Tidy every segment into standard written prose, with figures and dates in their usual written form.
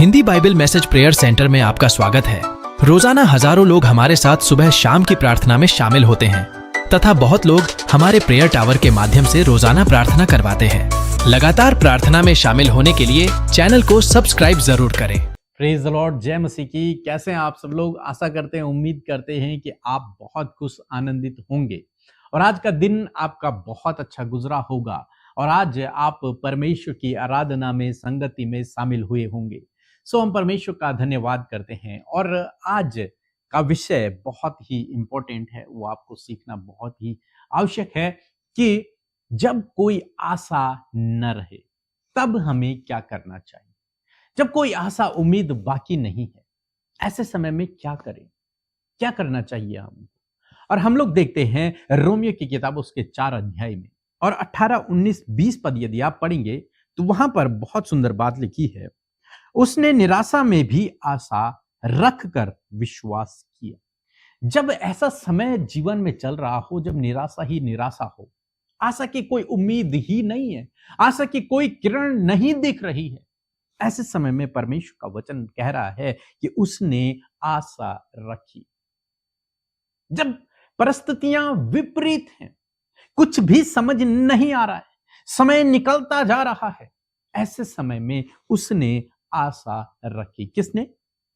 Hindi Bible message prayer centre में आपका स्वागत है। रोजाना हजारों लोग हमारे साथ सुबह शाम की प्रार्थना में शामिल होते हैं तथा बहुत लोग हमारे प्रेयर टावर के माध्यम से रोजाना प्रार्थना करवाते हैं। लगातार प्रार्थना में शामिल होने के लिए चैनल को सब्सक्राइब जरूर करें। प्रेज द लॉर्ड, जय मसीह की। कैसे हैं आप सब लोग? आशा करते हैं, उम्मीद करते हैं कि आप बहुत खुश आनंदित होंगे और आज का दिन आपका बहुत अच्छा गुजरा होगा और आज आप परमेश्वर की आराधना में, संगति में शामिल हुए होंगे। सो हम परमेश्वर का धन्यवाद करते हैं और आज का विषय बहुत ही इंपॉर्टेंट है, वो आपको सीखना बहुत ही आवश्यक है कि जब कोई आशा न रहे तब हमें क्या करना चाहिए। जब कोई आशा उम्मीद बाकी नहीं है, ऐसे समय में क्या करें, क्या करना चाहिए हम। और हम लोग देखते हैं रोमियो की किताब उसके 4 अध्याय में और 18, 19, 20 पद यदि आप पढ़ेंगे तो वहां पर बहुत सुंदर बात लिखी है। उसने निराशा में भी आशा रखकर विश्वास किया। जब ऐसा समय जीवन में चल रहा हो, जब निराशा ही निराशा हो, आशा की कोई उम्मीद ही नहीं है, आशा की कोई किरण नहीं दिख रही है, ऐसे समय में परमेश्वर का वचन कह रहा है कि उसने आशा रखी। जब परिस्थितियां विपरीत हैं, कुछ भी समझ नहीं आ रहा है, समय निकलता जा रहा है, ऐसे समय में उसने आशा रखी। किसने?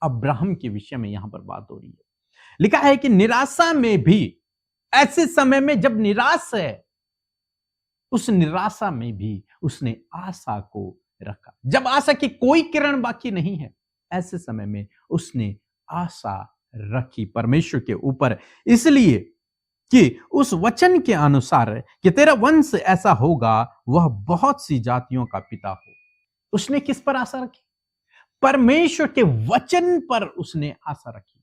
अब्राहम के विषय में यहां पर बात हो रही है। लिखा है कि निराशा में भी, ऐसे समय में जब निराश है, उस निराशा में भी उसने आशा को रखा। जब आशा की कोई किरण बाकी नहीं है, ऐसे समय में उसने आशा रखी परमेश्वर के ऊपर, इसलिए कि उस वचन के अनुसार कि तेरा वंश ऐसा होगा, वह बहुत सी जातियों का पिता हो। उसने किस पर आशा रखी? परमेश्वर के वचन पर उसने आशा रखी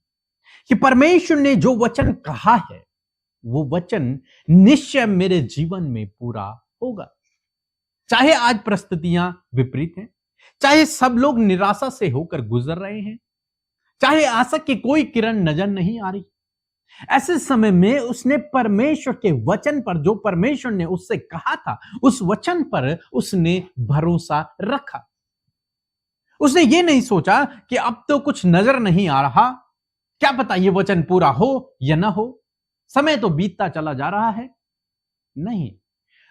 कि परमेश्वर ने जो वचन कहा है, वो वचन निश्चय मेरे जीवन में पूरा होगा। चाहे आज परिस्थितियां विपरीत हैं, चाहे सब लोग निराशा से होकर गुजर रहे हैं, चाहे आशा की कोई किरण नजर नहीं आ रही, ऐसे समय में उसने परमेश्वर के वचन पर, जो परमेश्वर ने उससे कहा था, उस वचन पर उसने भरोसा रखा। उसने ये नहीं सोचा कि अब तो कुछ नजर नहीं आ रहा, क्या पता ये वचन पूरा हो या ना हो, समय तो बीतता चला जा रहा है। नहीं,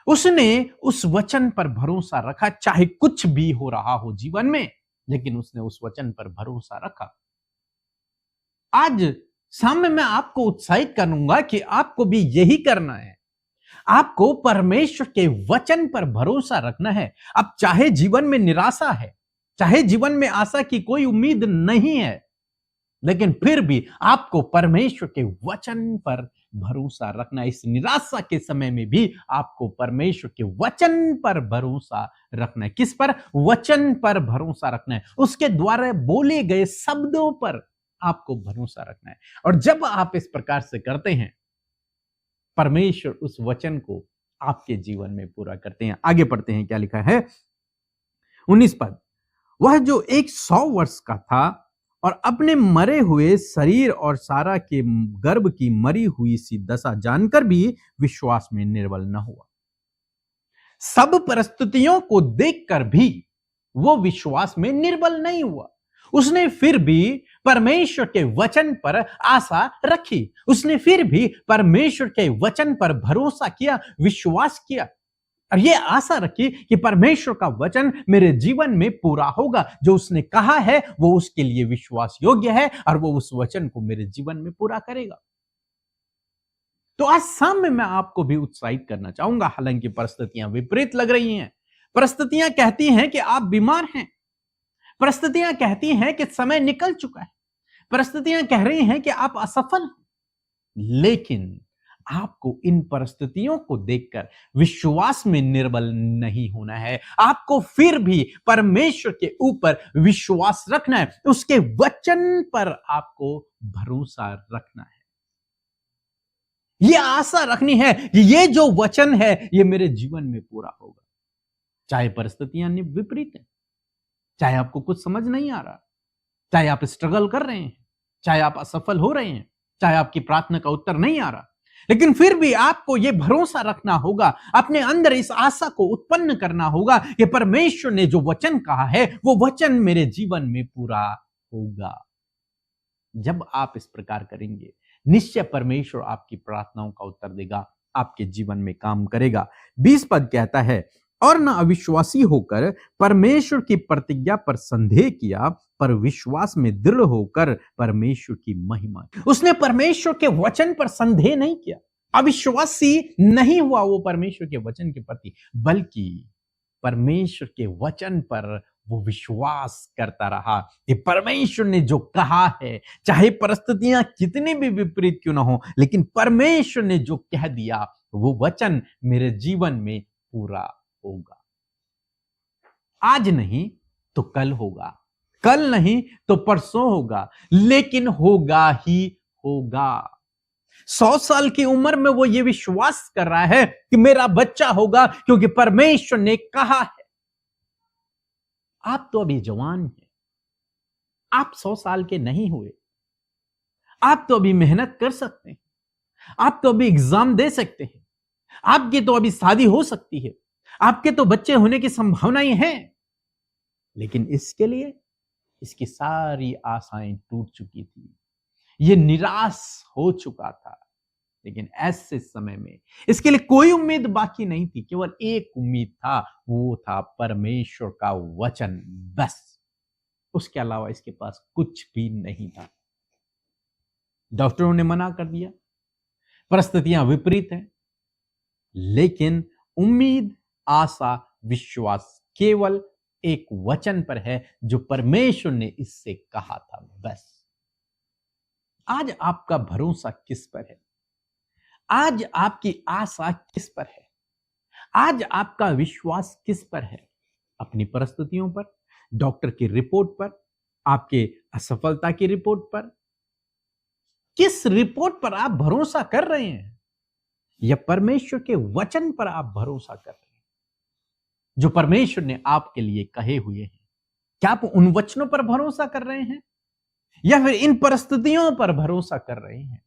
उसने उस वचन पर भरोसा रखा, चाहे कुछ भी हो रहा हो जीवन में, लेकिन उसने उस वचन पर भरोसा रखा। आज शाम में मैं आपको उत्साहित करूंगा कि आपको भी यही करना है। आपको परमेश्वर के वचन पर भरोसा रखना है। अब चाहे जीवन में निराशा है, चाहे जीवन में आशा की कोई उम्मीद नहीं है, लेकिन फिर भी आपको परमेश्वर के वचन पर भरोसा रखना है। इस निराशा के समय में भी आपको परमेश्वर के वचन पर भरोसा रखना है। किस पर? वचन पर भरोसा रखना है। उसके द्वारा बोले गए शब्दों पर आपको भरोसा रखना है। और जब आप इस प्रकार से करते हैं, परमेश्वर उस वचन को आपके जीवन में पूरा करते हैं। आगे पढ़ते हैं, क्या लिखा है 19 पद। वह जो 100 वर्ष का था और अपने मरे हुए शरीर और सारा के गर्भ की मरी हुई सी दशा जानकर भी विश्वास में निर्बल न हुआ। सब परिस्थितियों को देखकर भी वो विश्वास में निर्बल नहीं हुआ। उसने फिर भी परमेश्वर के वचन पर आशा रखी। उसने फिर भी परमेश्वर के वचन पर भरोसा किया, विश्वास किया और यह आशा रखी कि परमेश्वर का वचन मेरे जीवन में पूरा होगा। जो उसने कहा है वो उसके लिए विश्वास योग्य है और वो उस वचन को मेरे जीवन में पूरा करेगा। तो आज शाम में मैं आपको भी उत्साहित करना चाहूंगा। हालांकि परिस्थितियां विपरीत लग रही हैं, परिस्थितियां कहती हैं कि आप बीमार हैं, परिस्थितियां कहती हैं कि समय निकल चुका है, परिस्थितियां कह रही हैं कि आप असफल हैं, लेकिन आपको इन परिस्थितियों को देखकर विश्वास में निर्बल नहीं होना है। आपको फिर भी परमेश्वर के ऊपर विश्वास रखना है, उसके वचन पर आपको भरोसा रखना है। यह आशा रखनी है कि ये जो वचन है ये मेरे जीवन में पूरा होगा। चाहे परिस्थितियां विपरीत हैं, चाहे आपको कुछ समझ नहीं आ रहा, चाहे आप स्ट्रगल कर रहे हैं, चाहे आप असफल हो रहे हैं, चाहे आपकी प्रार्थना का उत्तर नहीं आ रहा, लेकिन फिर भी आपको यह भरोसा रखना होगा, अपने अंदर इस आशा को उत्पन्न करना होगा कि परमेश्वर ने जो वचन कहा है वो वचन मेरे जीवन में पूरा होगा। जब आप इस प्रकार करेंगे, निश्चय परमेश्वर आपकी प्रार्थनाओं का उत्तर देगा, आपके जीवन में काम करेगा। 20 पद कहता है, और न अविश्वासी होकर परमेश्वर की प्रतिज्ञा पर संदेह किया, पर विश्वास में दृढ़ होकर परमेश्वर की महिमा। उसने परमेश्वर के वचन पर संदेह नहीं किया, अविश्वासी नहीं हुआ वो परमेश्वर के वचन के प्रति, बल्कि परमेश्वर के वचन पर वो विश्वास करता रहा कि परमेश्वर ने जो कहा है, चाहे परिस्थितियां कितनी भी विपरीत क्यों ना हो, लेकिन परमेश्वर ने जो कह दिया वो वचन मेरे जीवन में पूरा होगा। आज नहीं तो कल होगा, कल नहीं तो परसों होगा, लेकिन होगा ही होगा। 100 साल की उम्र में वो ये विश्वास कर रहा है कि मेरा बच्चा होगा, क्योंकि परमेश्वर ने कहा है। आप तो अभी जवान हैं, आप 100 साल के नहीं हुए, आप तो अभी मेहनत कर सकते हैं, आप तो अभी एग्जाम दे सकते हैं, आपकी तो अभी शादी हो सकती है, आपके तो बच्चे होने की संभावनाएं हैं, लेकिन इसके लिए इसकी सारी आशाएं टूट चुकी थी, ये निराश हो चुका था। लेकिन ऐसे समय में इसके लिए कोई उम्मीद बाकी नहीं थी, केवल एक उम्मीद था, वो था परमेश्वर का वचन, बस। उसके अलावा इसके पास कुछ भी नहीं था। डॉक्टरों ने मना कर दिया, परिस्थितियां विपरीत हैं, लेकिन उम्मीद, आशा, विश्वास केवल एक वचन पर है जो परमेश्वर ने इससे कहा था, बस। आज आपका भरोसा किस पर है? आज आपकी आशा किस पर है? आज आपका विश्वास किस पर है? अपनी परिस्थितियों पर, डॉक्टर की रिपोर्ट पर, आपके असफलता की रिपोर्ट पर? किस रिपोर्ट पर आप भरोसा कर रहे हैं? या परमेश्वर के वचन पर आप भरोसा कर रहे हैं जो परमेश्वर ने आपके लिए कहे हुए हैं? क्या आप उन वचनों पर भरोसा कर रहे हैं या फिर इन परिस्थितियों पर भरोसा कर रहे हैं?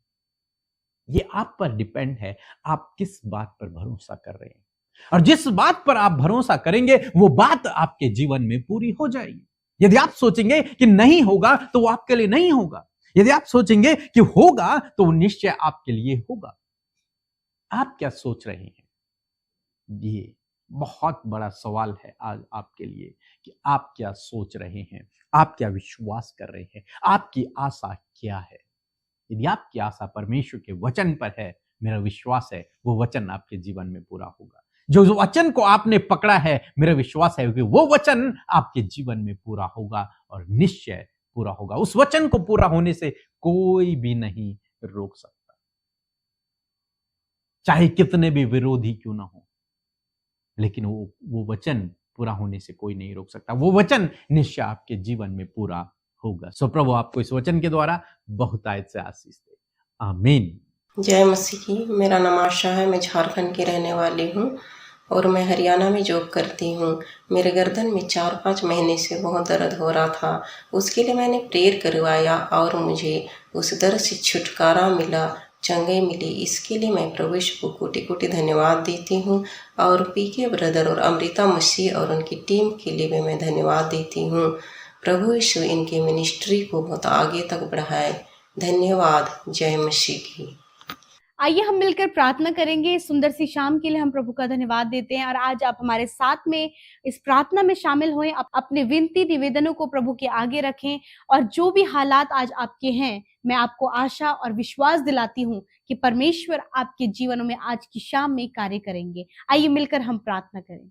ये आप पर डिपेंड है, आप किस बात पर भरोसा कर रहे हैं। और जिस बात पर आप भरोसा करेंगे वो बात आपके जीवन में पूरी हो जाएगी। यदि आप सोचेंगे कि नहीं होगा तो वो आपके लिए नहीं होगा, यदि आप सोचेंगे कि होगा तो निश्चय आपके लिए होगा। आप क्या सोच रहे हैं? ये बहुत बड़ा सवाल है आज आपके लिए कि आप क्या सोच रहे हैं, आप क्या विश्वास कर रहे हैं, आपकी आशा क्या है। यदि आपकी आशा परमेश्वर के वचन पर है, मेरा विश्वास है वो वचन आपके जीवन में पूरा होगा। जो वचन को आपने पकड़ा है, मेरा विश्वास है कि वो वचन आपके जीवन में पूरा होगा और निश्चय पूरा होगा। उस वचन को पूरा होने से कोई भी नहीं रोक सकता, चाहे कितने भी विरोधी क्यों ना हो, लेकिन वो वचन पूरा होने से कोई नहीं रोक सकता। वो वचन निश्चय आपके जीवन में पूरा होगा। सो प्रभु आपको इस वचन के द्वारा बहुतायत से आशीष दे। आमीन। जय मसीह की। मेरा नाम आशा है, मैं झारखंड की रहने वाली हूँ और मैं हरियाणा में जॉब करती हूँ। मेरे गर्दन में 4-5 महीने से बहुत दर्द हो रहा था। उसके लिए मैंने प्रेयर करवाया और मुझे उस दर्द से छुटकारा मिला, चंगाई मिली। इसके लिए मैं प्रभु यीशु को कोटि-कोटि धन्यवाद देती हूँ और पीके ब्रदर और अमृता मसीह और उनकी टीम के लिए भी मैं धन्यवाद देती हूँ। प्रभु यीशु इनके मिनिस्ट्री को बहुत आगे तक बढ़ाए। धन्यवाद। जय मसीह की। आइए हम मिलकर प्रार्थना करेंगे। इस सुंदर सी शाम के लिए हम प्रभु का धन्यवाद देते हैं और आज आप हमारे साथ में इस प्रार्थना में शामिल हुए। अपने विनती निवेदनों को प्रभु के आगे रखें और जो भी हालात आज आपके हैं, मैं आपको आशा और विश्वास दिलाती हूँ कि परमेश्वर आपके जीवनों में आज की शाम में कार्य करेंगे। आइए मिलकर हम प्रार्थना करें।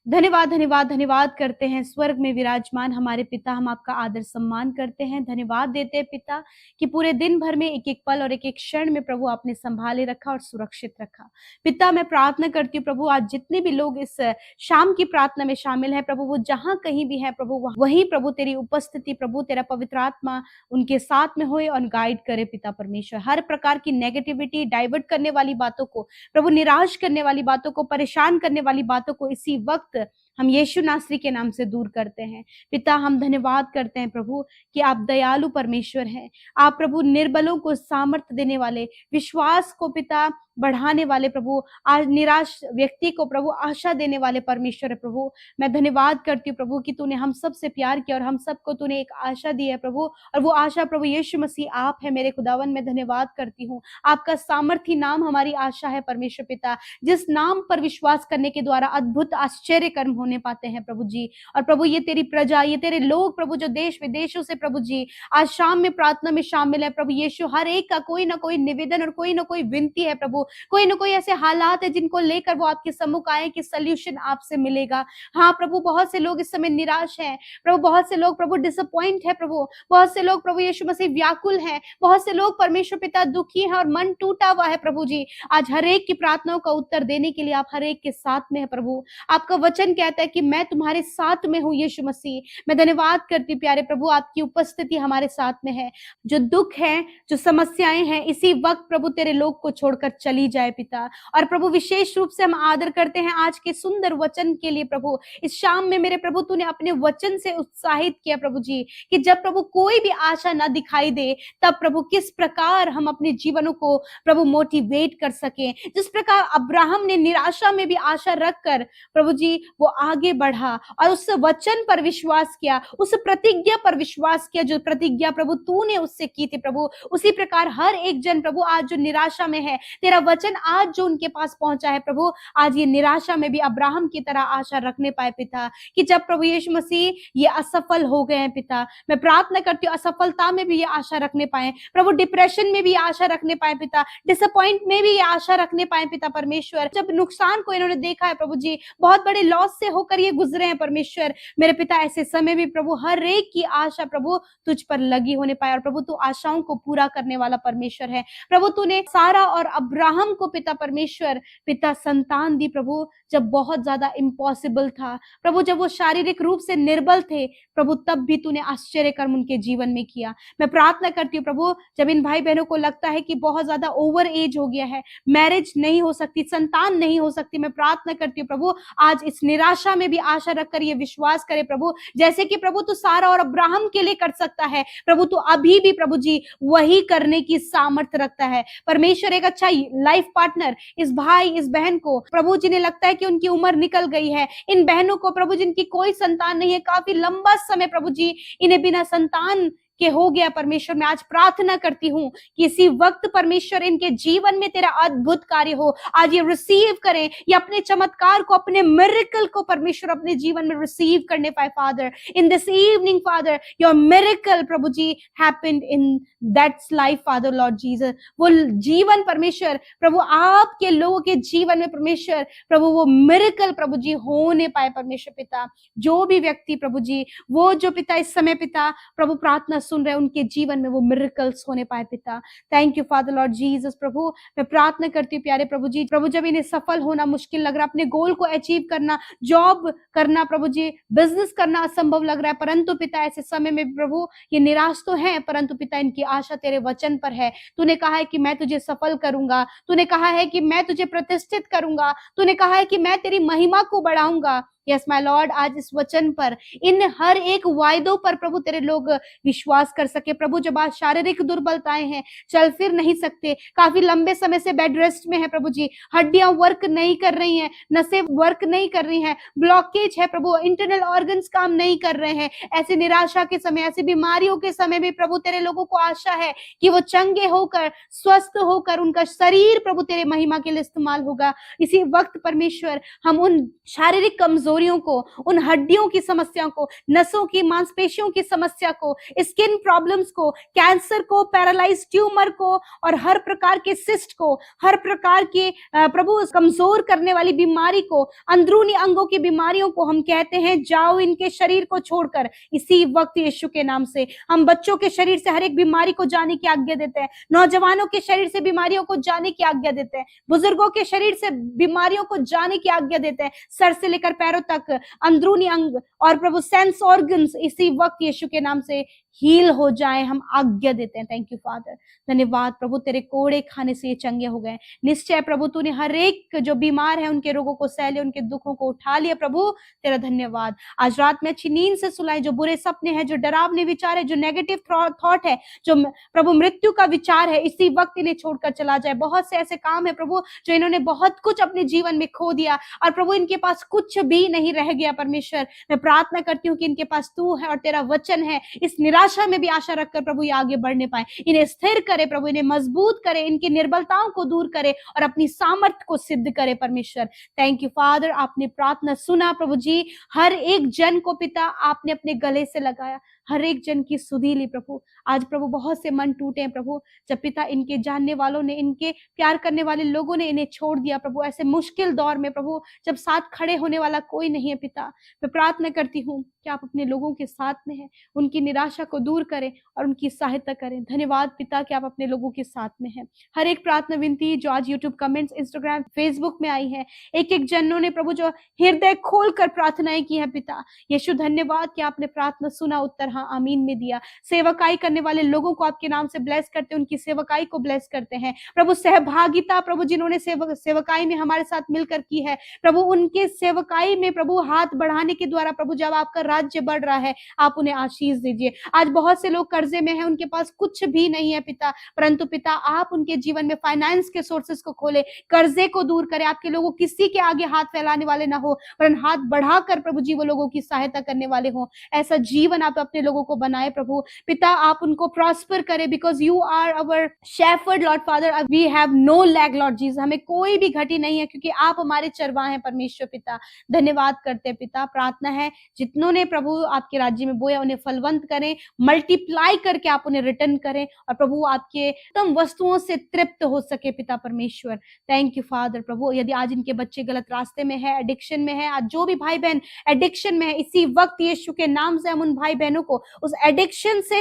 धन्यवाद धन्यवाद धन्यवाद करते हैं स्वर्ग में विराजमान हमारे पिता, हम आपका आदर सम्मान करते हैं। धन्यवाद देते हैं पिता कि पूरे दिन भर में एक एक पल और एक एक क्षण में प्रभु आपने संभाले रखा और सुरक्षित रखा। पिता मैं प्रार्थना करती हूँ प्रभु, आज जितने भी लोग इस शाम की प्रार्थना में शामिल है प्रभु, वो जहाँ कहीं भी है प्रभु, वहीं प्रभु तेरी उपस्थिति, प्रभु तेरा पवित्र आत्मा उनके साथ में होए और गाइड करे। पिता परमेश्वर, हर प्रकार की नेगेटिविटी, डाइवर्ट करने वाली बातों को प्रभु, निराश करने वाली बातों को, परेशान करने वाली बातों को इसी वक्त हम यीशु नासरी के नाम से दूर करते हैं। पिता, हम धन्यवाद करते हैं प्रभु कि आप दयालु परमेश्वर हैं। आप प्रभु निर्बलों को सामर्थ्य देने वाले, विश्वास को पिता बढ़ाने वाले प्रभु, आज निराश व्यक्ति को प्रभु आशा देने वाले परमेश्वर है प्रभु। मैं धन्यवाद करती हूँ प्रभु कि तूने हम सब से प्यार किया और हम सबको तूने एक आशा दी है प्रभु, और वो आशा प्रभु यीशु मसीह आप है मेरे खुदावन। मैं धन्यवाद करती हूँ, आपका सामर्थी नाम हमारी आशा है परमेश्वर पिता, जिस नाम पर विश्वास करने के द्वारा अद्भुत आश्चर्य कर्म होने पाते हैं प्रभु जी। और प्रभु ये तेरी प्रजा, ये तेरे लोग प्रभु जो देश विदेशों से प्रभु जी आज शाम में प्रार्थना में शामिल है प्रभु यीशु, हर एक का कोई ना कोई निवेदन और कोई ना कोई विनती है प्रभु, कोई ना कोई ऐसे हालात है जिनको लेकर वो आपके सम्मुख आए कि सल्यूशन आपसे मिलेगा। हाँ प्रभु, बहुत से लोग इस समय निराश हैं प्रभु, बहुत से लोग प्रभु डिसअपॉइंट है प्रभु, बहुत से लोग प्रभु यीशु मसीह व्याकुल हैं, बहुत से लोग परमेश्वर पिता दुखी हैं और मन टूटा हुआ है प्रभु जी। आज हर एक की प्रार्थनाओं का उत्तर देने के लिए आप हर एक के साथ में है प्रभु। आपका वचन कहता है कि मैं तुम्हारे साथ में हूँ यीशु मसीह। मैं धन्यवाद करती हूँ प्यारे प्रभु, आपकी उपस्थिति हमारे साथ में है। जो दुख है, जो समस्याएं हैं, इसी वक्त प्रभु तेरे लोग को छोड़कर चली जाए पिता। और प्रभु विशेष रूप से हम आदर करते हैं आज के सुंदर वचन के लिए प्रभु। इस शाम में मेरे प्रभु तूने अपने वचन से उत्साहित किया प्रभु जी कि जब प्रभु कोई भी आशा ना दिखाई दे, तब प्रभु किस प्रकार हम अपने जीवनों को प्रभु मोटिवेट कर सके। जिस प्रकार अब्राहम ने निराशा में भी आशा रखकर प्रभु जी वो आगे बढ़ा और उस वचन पर विश्वास किया, उस प्रतिज्ञा पर विश्वास किया जो प्रतिज्ञा प्रभु तूने उससे की थी प्रभु। उसी प्रकार हर एक जन प्रभु आज जो निराशा में है, तेरा वचन आज जो उनके पास पहुंचा है प्रभु, आज ये निराशा में भी अब्राहम की तरह आशा रखने पाए पिता, कि जब प्रभु यीशु मसीह ये असफल हो गए हैं पिता, मैं प्रार्थना करती हूँ असफलता में भी ये आशा रखने पाए प्रभु, डिप्रेशन में भी ये आशा रखने पाए पिता, डिसअपॉइंट में भी ये आशा रखने पाए पिता परमेश्वर। जब नुकसान को इन्होंने देखा है प्रभु जी, बहुत बड़े लॉस से होकर ये गुजरे हैं परमेश्वर मेरे पिता, ऐसे समय भी प्रभु हर एक की आशा प्रभु तुझ पर लगी होने पाए। और प्रभु तू आशाओं को पूरा करने वाला परमेश्वर है प्रभु। तूने सारा और अब्राहम को पिता परमेश्वर पिता संतान दी प्रभु, जब बहुत ज्यादा इम्पॉसिबल था प्रभु, जब वो शारीरिक रूप से निर्बल थे प्रभु, तब भी तूने आश्चर्य कर्म उनके जीवन में किया। मैं प्रार्थना करती हूँ प्रभु, जब इन भाई बहनों को लगता है कि बहुत ज्यादा ओवर एज हो गया है, मैरिज नहीं हो सकती, संतान नहीं हो सकती, मैं प्रार्थना करती हूँ प्रभु आज इस निराशा में भी आशा रखकर ये विश्वास करे प्रभु, जैसे कि प्रभु तू सारा और अब्राहम के लिए कर सकता है प्रभु, तू अभी भी प्रभु जी वही करने की सामर्थ्य रखता है परमेश्वर। एक अच्छा लाइफ पार्टनर इस भाई इस बहन को प्रभु, जिन्हें लगता है कि उनकी उम्र निकल गई है, इन बहनों को प्रभु जिनकी कोई संतान नहीं है, काफी लंबा समय प्रभु जी इन्हें बिना संतान के हो गया परमेश्वर, मैं आज प्रार्थना करती हूँ कि इसी वक्त परमेश्वर इनके जीवन में तेरा अद्भुत कार्य हो। आज ये रिसीव करें, ये अपने चमत्कार को, अपने मिरेकल को परमेश्वर अपने जीवन में रिसीव करने पाए father. In this evening father your miracle प्रभु जी happened in that's life father Lord Jesus. वो जीवन परमेश्वर प्रभु आपके लोगों के जीवन में परमेश्वर प्रभु वो मिरेकल प्रभु जी होने पाए परमेश्वर पिता। जो भी व्यक्ति प्रभु जी वो जो पिता इस समय पिता प्रभु प्रार्थना सुन रहे, उनके जीवन में वो मिरेकल्स होने पाए पिता। Thank you father Lord Jesus प्रभु। मैं प्रार्थना करती हूँ प्यारे प्रभु जी, प्रभु जब इन्हें सफल होना मुश्किल लग रहा, अपने गोल को अचीव करना, जॉब करना प्रभु जी, बिजनेस करना असंभव लग रहा है, परंतु पिता ऐसे समय में प्रभु ये निराश तो है, परंतु पिता इनकी आशा तेरे वचन पर है। तूने कहा है कि मैं तुझे सफल करूंगा, तूने कहा है कि मैं तुझे प्रतिष्ठित करूंगा, तूने कहा है कि मैं तेरी महिमा को बढ़ाऊंगा। यस माय लॉर्ड, आज इस वचन पर, इन हर एक वायदों पर प्रभु तेरे लोग विश्वास कर सके प्रभु। जब आज शारीरिक दुर्बलताएं हैं, चल फिर नहीं सकते, काफी लंबे समय से बेड रेस्ट में है प्रभु जी, हड्डियां वर्क नहीं कर रही हैं, नसें वर्क नहीं कर रही हैं, ब्लॉकेज है प्रभु, इंटरनल ऑर्गन्स काम नहीं कर रहे हैं, ऐसे निराशा के समय, ऐसी बीमारियों के समय भी प्रभु तेरे लोगों को आशा है कि वो चंगे होकर, स्वस्थ होकर, उनका शरीर प्रभु तेरे महिमा के लिए इस्तेमाल होगा। इसी वक्त परमेश्वर हम उन शारीरिक कमजोरियों को, उन हड्डियों की समस्याओं को, नसों की, मांसपेशियों की समस्या को, स्किन प्रॉब्लम्स को, कैंसर को, पैरालाइज ट्यूमर को और हर प्रकार के सिस्ट को, हर प्रकार के प्रभु कमजोर करने वाली बीमारी को, अंदरूनी अंगों की बीमारियों को हम कहते हैं जाओ इनके शरीर को छोड़कर। इसी वक्त यीशु के नाम से हम बच्चों के शरीर से हर एक बीमारी को जाने की आज्ञा देते हैं, नौजवानों के शरीर से बीमारियों को जाने की आज्ञा देते हैं, बुजुर्गों के शरीर से बीमारियों को जाने की आज्ञा देते हैं, सर से लेकर पैरों तक अंदरूनी अंग और प्रभु सेंस ऑर्गन्स इसी वक्त यीशु के नाम से हील हो जाए, हम आज्ञा देते हैं। थैंक यू फादर, धन्यवाद प्रभु, तेरे कोड़े खाने से ये चंगे हो गए। निश्चय प्रभु तूने हर एक जो बीमार है उनके रोगों को सह लिया, उनके दुखों को उठा लिया। प्रभु तेरा धन्यवाद, आज रात में अच्छी नींद से सुलाए। जो बुरे सपने हैं, जो डरावने विचार है, जो नेगेटिव थॉट है, जो प्रभु मृत्यु का विचार है, इसी वक्त इन्हें छोड़कर चला जाए। बहुत से ऐसे काम है प्रभु जो इन्होंने बहुत कुछ अपने जीवन में खो दिया और प्रभु इनके पास कुछ भी नहीं रह गया। परमेश्वर मैं प्रार्थना करती हूँ कि इनके पास तू है और तेरा वचन है, इस निराशा में भी आशा रखकर प्रभु ये आगे बढ़ने पाए। इन्हें स्थिर करे प्रभु, इन्हें मजबूत करे, इनकी निर्बलताओं को दूर करे और अपनी सामर्थ्य को सिद्ध करे। परमेश्वर थैंक यू फादर, आपने प्रार्थना सुना प्रभु जी। हर एक जन को पिता आपने अपने गले से लगाया, हर एक जन की सुधी ली प्रभु। आज प्रभु बहुत से मन टूटे हैं प्रभु, जब पिता इनके जानने वालों ने, इनके प्यार करने वाले लोगों ने इन्हें छोड़ दिया प्रभु। ऐसे मुश्किल दौर में प्रभु जब साथ खड़े होने वाला कोई नहीं है पिता, मैं प्रार्थना करती हूँ कि आप अपने लोगों के साथ में हैं, उनकी निराशा को दूर करें और उनकी सहायता करें। धन्यवाद पिता कि आप अपने लोगों के साथ में हैं। हर एक प्रार्थना विनती जो आज यूट्यूब कमेंट्स, इंस्टाग्राम, फेसबुक में आई है, एक एक जनों ने प्रभु जो हृदय खोल कर प्रार्थनाएं की है पिता, यीशु धन्यवाद कि आपने प्रार्थना सुना, उत्तर हाँ आमीन में दिया। सेवकाई करने वाले लोगों को आपके नाम से ब्लेस करते हैं, उनकी सेवकाई को ब्लेस करते हैं प्रभु। सहभागिता प्रभु जिन्होंने सेवकाई में हमारे साथ मिलकर की है प्रभु, उनके सेवकाई में प्रभु हाथ बढ़ाने के द्वारा प्रभु जब आपका राज्य बढ़ रहा है, आप उन्हें आशीष दीजिए। आज बहुत से लोग कर्जे में हैं, उनके पास कुछ भी नहीं है पिता, परंतु पिता आप उनके जीवन में फाइनेंस के सोर्सेस को खोले, कर्जे को दूर करें। आपके लोगों किसी के आगे हाथ फैलाने वाले ना हो, पर हाथ बढ़ाकर प्रभु जी वो लोगों की सहायता करने वाले हो। ऐसा जीवन आप अपने लोगों को बनाए प्रभु पिता, आप उनको प्रॉस्पर करें, because you are our shepherd lord father, we have no lack lord Jesus, हमें कोई भी घटी नहीं है क्योंकि आप हमारे चरवाहे हैं परमेश्वर पिता। धन्यवाद करते हैं पिता, प्रार्थना है जितनों ने प्रभु आपके राज्य में बोया उन्हें फलवंत करें, मल्टीप्लाई करके आप उन्हें रिटर्न करें और प्रभु आपके उत्तम वस्तुओं से तृप्त हो सके पिता परमेश्वर। थैंक यू फादर प्रभु, यदि आज इनके बच्चे गलत रास्ते में है, एडिक्शन में है, आज जो भी भाई बहन एडिक्शन में है, इसी वक्त यीशु के नाम से हम उन भाई बहनों को उस एडिक्शन से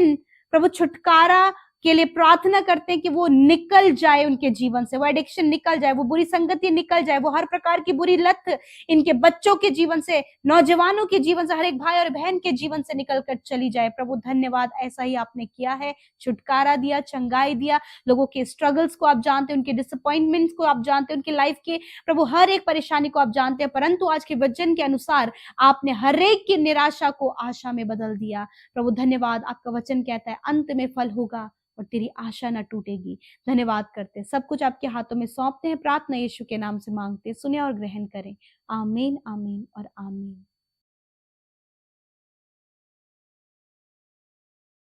प्रभु छुटकारा के लिए प्रार्थना करते हैं कि वो निकल जाए, उनके जीवन से वो एडिक्शन निकल जाए, वो बुरी संगति निकल जाए, वो हर प्रकार की बुरी लत इनके बच्चों के जीवन से, नौजवानों के जीवन से, हर एक भाई और बहन के जीवन से निकल कर चली जाए। प्रभु धन्यवाद, ऐसा ही आपने किया है, छुटकारा दिया, चंगाई दिया, लोगों के स्ट्रगल्स को आप जानते हैं, उनके डिसअपॉइंटमेंट्स को आप जानते हैं, उनकी लाइफ के प्रभु हर एक परेशानी को आप जानते हैं, परंतु आज के वचन के अनुसार आपने हर एक की निराशा को आशा में बदल दिया। प्रभु धन्यवाद, आपका वचन कहता है अंत में फल होगा और तेरी आशा न टूटेगी। धन्यवाद करते हैं, सब कुछ आपके हाथों में सौंपते हैं, प्रार्थना यीशु के नाम से मांगते हैं, सुने और ग्रहण करें। आमीन, आमीन और आमीन।